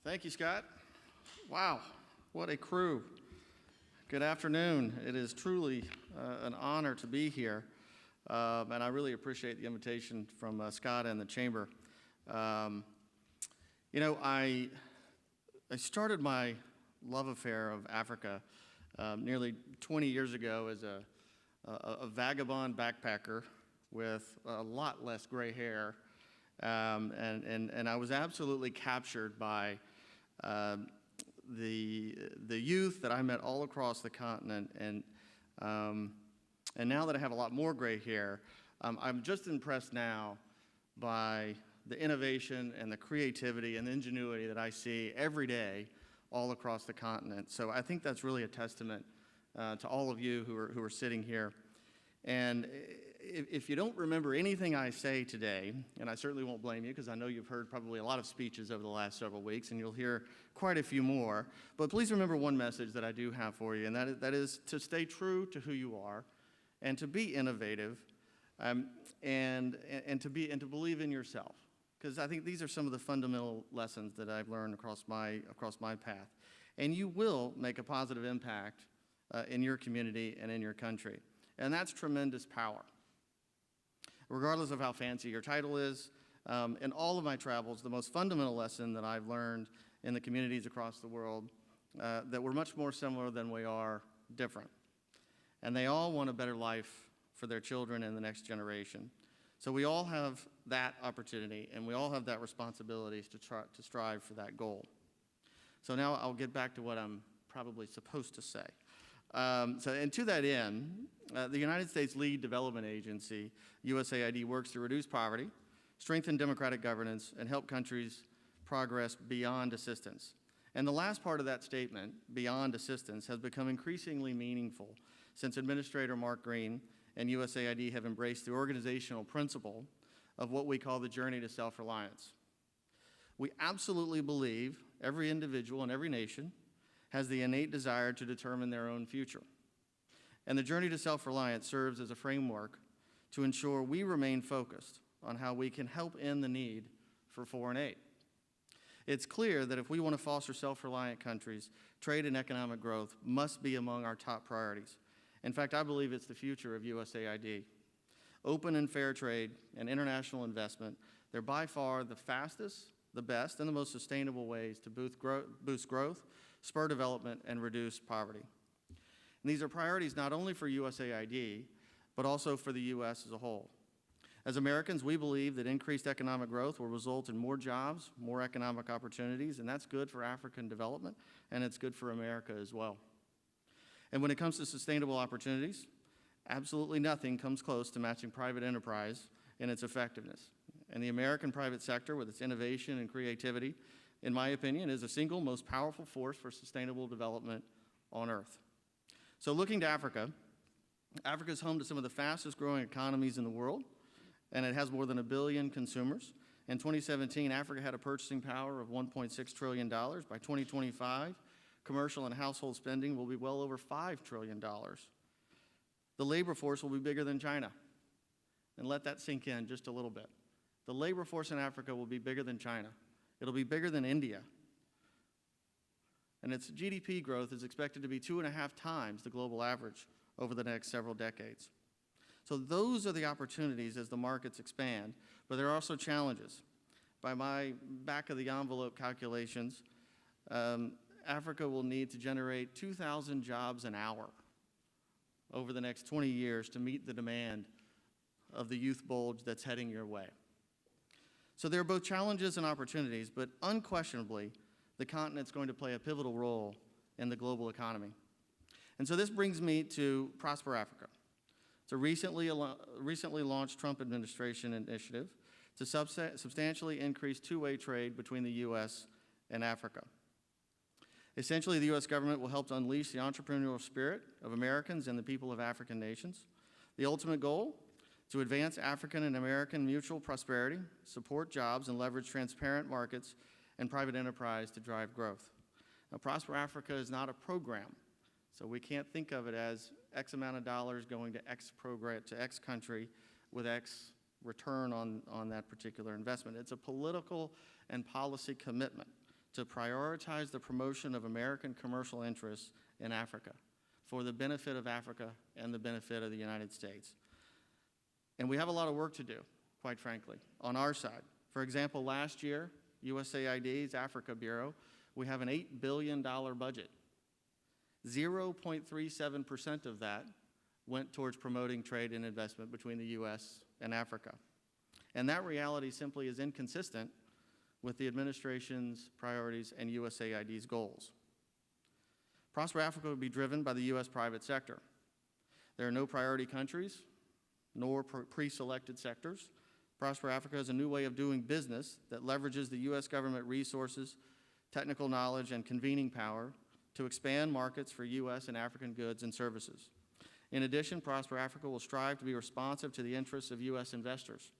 Thank you, Scott. Wow, what a crew. Good afternoon. It is truly an honor to be here, and I really appreciate the invitation from Scott and the Chamber. I started my love affair of Africa nearly 20 years ago as a vagabond backpacker with a lot less gray hair, and I was absolutely captured by the youth that I met all across the continent, and now that I have a lot more gray hair, I'm just impressed now by the innovation and the creativity and the ingenuity that I see every day all across the continent. So I think that's really a testament to all of you who are sitting here. And if you don't remember anything I say today, and I certainly won't blame you because I know you've heard probably a lot of speeches over the last several weeks, and you'll hear quite a few more, but please remember one message that I do have for you, and that is to stay true to who you are, and to be innovative, and to believe in yourself, because I think these are some of the fundamental lessons that I've learned across my path, and you will make a positive impact in your community and in your country. And that's tremendous power. Regardless of how fancy your title is, in all of my travels, the most fundamental lesson that I've learned in the communities across the world, that we're much more similar than we are different. And they all want a better life for their children and the next generation. So we all have that opportunity, and we all have that responsibility to strive for that goal. So now I'll get back to what I'm probably supposed to say. And to that end, the United States Lead Development Agency, USAID, works to reduce poverty, strengthen democratic governance, and help countries progress beyond assistance. And the last part of that statement, beyond assistance, has become increasingly meaningful since Administrator Mark Green and USAID have embraced the organizational principle of what we call the journey to self-reliance. We absolutely believe every individual and every nation has the innate desire to determine their own future. And the journey to self-reliance serves as a framework to ensure we remain focused on how we can help end the need for foreign aid. It's clear that if we want to foster self-reliant countries, trade and economic growth must be among our top priorities. In fact, I believe it's the future of USAID. Open and fair trade and international investment, they're by far the fastest, the best, and the most sustainable ways to boost growth, spur development, and reduce poverty. And these are priorities not only for USAID, but also for the U.S. as a whole. As Americans, we believe that increased economic growth will result in more jobs, more economic opportunities, and that's good for African development, and it's good for America as well. And when it comes to sustainable opportunities, absolutely nothing comes close to matching private enterprise in its effectiveness. And the American private sector, with its innovation and creativity, in my opinion, is the single most powerful force for sustainable development on Earth. So looking to Africa, Africa is home to some of the fastest growing economies in the world, and it has more than 1 billion consumers. In 2017, Africa had a purchasing power of $1.6 trillion. By 2025, commercial and household spending will be well over $5 trillion. The labor force will be bigger than China. And let that sink in just a little bit. The labor force in Africa will be bigger than China. It'll be bigger than India. And its GDP growth is expected to be 2.5 times the global average over the next several decades. So those are the opportunities as the markets expand, but there are also challenges. By my back-of-the-envelope calculations, Africa will need to generate 2,000 jobs an hour over the next 20 years to meet the demand of the youth bulge that's heading your way. So there are both challenges and opportunities, but unquestionably, the continent's going to play a pivotal role in the global economy. And so this brings me to Prosper Africa. It's a recently launched Trump administration initiative to substantially increase two-way trade between the U.S. and Africa. Essentially, the U.S. government will help to unleash the entrepreneurial spirit of Americans and the people of African nations. The ultimate goal? To advance African and American mutual prosperity, support jobs, and leverage transparent markets and private enterprise to drive growth. Now, Prosper Africa is not a program, so we can't think of it as X amount of dollars going to X program, to X country with X return on that particular investment. It's a political and policy commitment to prioritize the promotion of American commercial interests in Africa for the benefit of Africa and the benefit of the United States. And we have a lot of work to do, quite frankly, on our side. For example, last year, USAID's Africa Bureau, we have an $8 billion budget. 0.37% of that went towards promoting trade and investment between the U.S. and Africa. And that reality simply is inconsistent with the administration's priorities and USAID's goals. Prosper Africa will be driven by the U.S. private sector. There are no priority countries, nor pre-selected sectors. Prosper Africa is a new way of doing business that leverages the U.S. government resources, technical knowledge, and convening power to expand markets for U.S. and African goods and services. In addition, Prosper Africa will strive to be responsive to the interests of U.S. investors.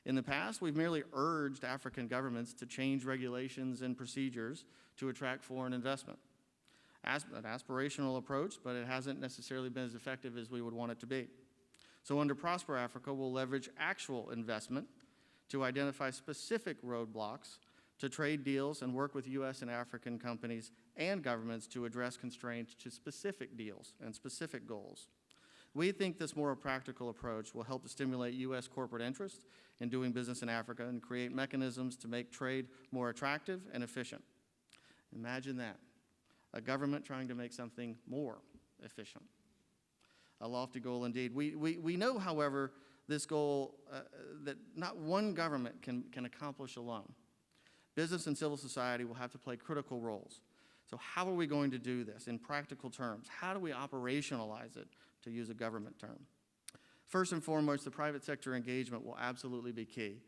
In the past, we've merely urged African governments to change regulations and procedures to attract foreign investment. An aspirational approach, but it hasn't necessarily been as effective as we would want it to be. So under Prosper Africa, we'll leverage actual investment to identify specific roadblocks to trade deals and work with U.S. and African companies and governments to address constraints to specific deals and specific goals. We think this more practical approach will help to stimulate U.S. corporate interest in doing business in Africa and create mechanisms to make trade more attractive and efficient. Imagine that, a government trying to make something more efficient. A lofty goal indeed. We know, however, this goal that not one government can accomplish alone. Business and civil society will have to play critical roles. So how are we going to do this in practical terms? How do we operationalize it, to use a government term? First and foremost, the private sector engagement will absolutely be key.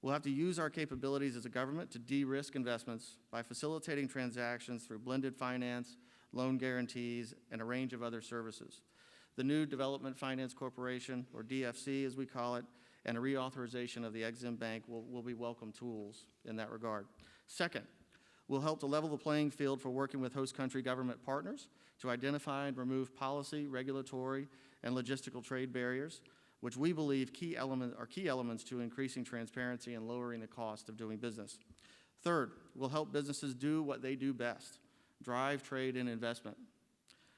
We'll have to use our capabilities as a government to de-risk investments by facilitating transactions through blended finance, loan guarantees, and a range of other services. The new Development Finance Corporation, or DFC as we call it, and a reauthorization of the Exim Bank will be welcome tools in that regard. Second, we'll help to level the playing field for working with host country government partners to identify and remove policy, regulatory, and logistical trade barriers, which we believe are key elements to increasing transparency and lowering the cost of doing business. Third, we'll help businesses do what they do best, drive trade and investment.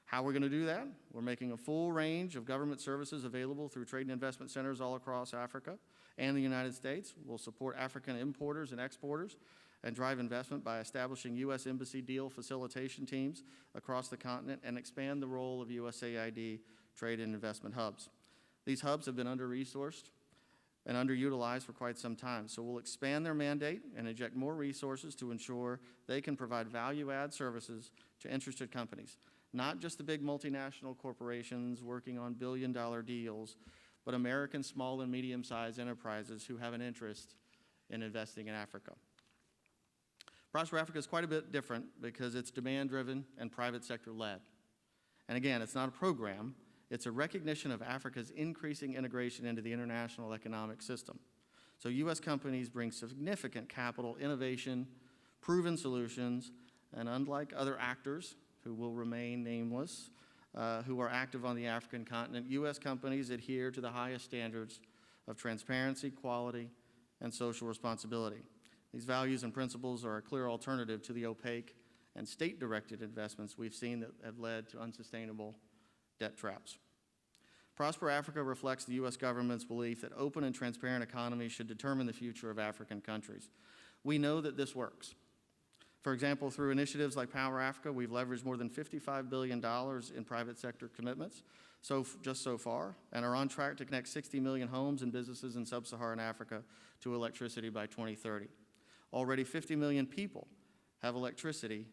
How we're going to do that? We're making a full range of government services available through trade and investment centers all across Africa and the United States. We'll support African importers and exporters and drive investment by establishing U.S. Embassy deal facilitation teams across the continent and expand the role of USAID trade and investment hubs. These hubs have been under-resourced and underutilized for quite some time, so we'll expand their mandate and inject more resources to ensure they can provide value-add services to interested companies. Not just the big multinational corporations working on billion-dollar deals, but American small and medium-sized enterprises who have an interest in investing in Africa. Prosper Africa is quite a bit different because it's demand-driven and private sector-led. And again, it's not a program, it's a recognition of Africa's increasing integration into the international economic system. So U.S. companies bring significant capital, innovation, proven solutions, and unlike other actors, who will remain nameless, who are active on the African continent, U.S. companies adhere to the highest standards of transparency, quality, and social responsibility. These values and principles are a clear alternative to the opaque and state-directed investments we've seen that have led to unsustainable debt traps. Prosper Africa reflects the U.S. government's belief that open and transparent economies should determine the future of African countries. We know that this works. For example, through initiatives like Power Africa, we've leveraged more than $55 billion in private sector commitments just so far, and are on track to connect 60 million homes and businesses in sub-Saharan Africa to electricity by 2030. Already 50 million people have electricity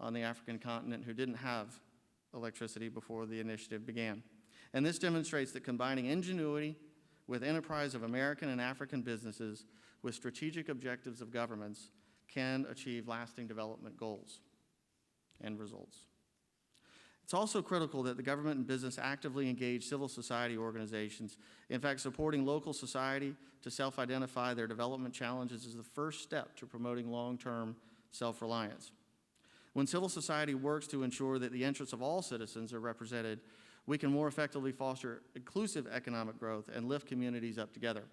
on the African continent who didn't have electricity before the initiative began. And this demonstrates that combining ingenuity with enterprise of American and African businesses with strategic objectives of governments can achieve lasting development goals and results. It's also critical that the government and business actively engage civil society organizations. In fact, supporting local society to self-identify their development challenges is the first step to promoting long-term self-reliance. When civil society works to ensure that the interests of all citizens are represented, we can more effectively foster inclusive economic growth and lift communities up together.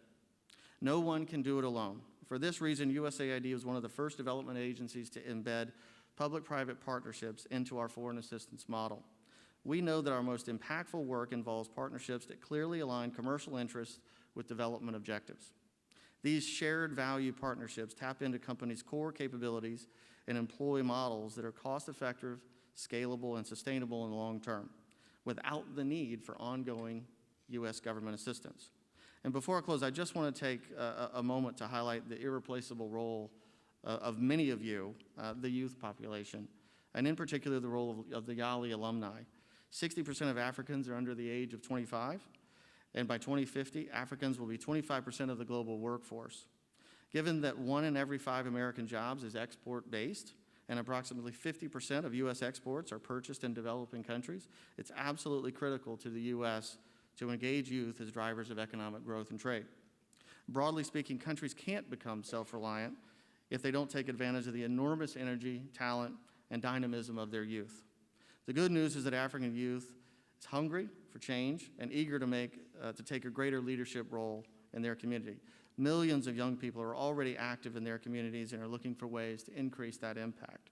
No one can do it alone. For this reason, USAID was one of the first development agencies to embed public-private partnerships into our foreign assistance model. We know that our most impactful work involves partnerships that clearly align commercial interests with development objectives. These shared value partnerships tap into companies' core capabilities and employ models that are cost-effective, scalable, and sustainable in the long term, without the need for ongoing U.S. government assistance. And before I close, I just want to take a moment to highlight the irreplaceable role of many of you, the youth population, and in particular the role of the YALI alumni. 60% of Africans are under the age of 25, and by 2050, Africans will be 25% of the global workforce. Given that 1 in every 5 American jobs is export-based, and approximately 50% of U.S. exports are purchased in developing countries, it's absolutely critical to the U.S. to engage youth as drivers of economic growth and trade. Broadly speaking, countries can't become self-reliant if they don't take advantage of the enormous energy, talent, and dynamism of their youth. The good news is that African youth is hungry for change and eager to take a greater leadership role in their community. Millions of young people are already active in their communities and are looking for ways to increase that impact.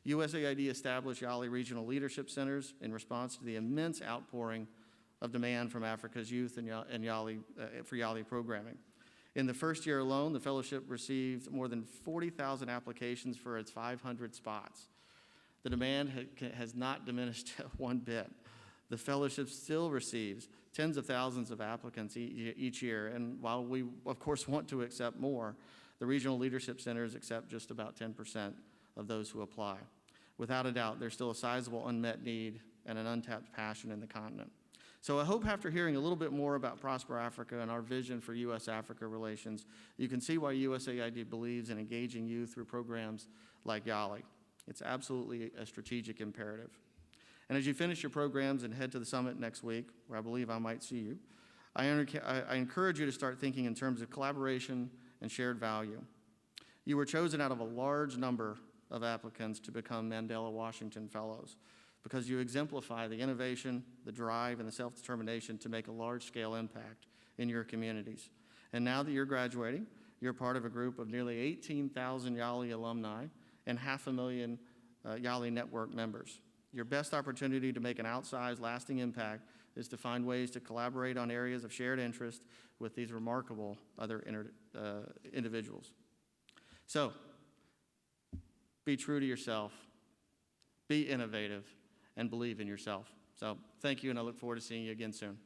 USAID established YALI regional leadership centers in response to the immense outpouring of demand from Africa's youth and for YALI programming. In the first year alone, the fellowship received more than 40,000 applications for its 500 spots. The demand has not diminished one bit. The fellowship still receives tens of thousands of applicants each year, and while we, of course, want to accept more, the regional leadership centers accept just about 10% of those who apply. Without a doubt, there's still a sizable unmet need and an untapped passion in the continent. So I hope after hearing a little bit more about Prosper Africa and our vision for U.S.-Africa relations, you can see why USAID believes in engaging youth through programs like YALI. It's absolutely a strategic imperative. And as you finish your programs and head to the summit next week, where I believe I might see you, I encourage you to start thinking in terms of collaboration and shared value. You were chosen out of a large number of applicants to become Mandela Washington Fellows because you exemplify the innovation, the drive, and the self-determination to make a large-scale impact in your communities. And now that you're graduating, you're part of a group of nearly 18,000 YALI alumni and 500,000 YALI network members. Your best opportunity to make an outsized, lasting impact is to find ways to collaborate on areas of shared interest with these remarkable other individuals. So, be true to yourself, be innovative, and believe in yourself. So, thank you, and I look forward to seeing you again soon.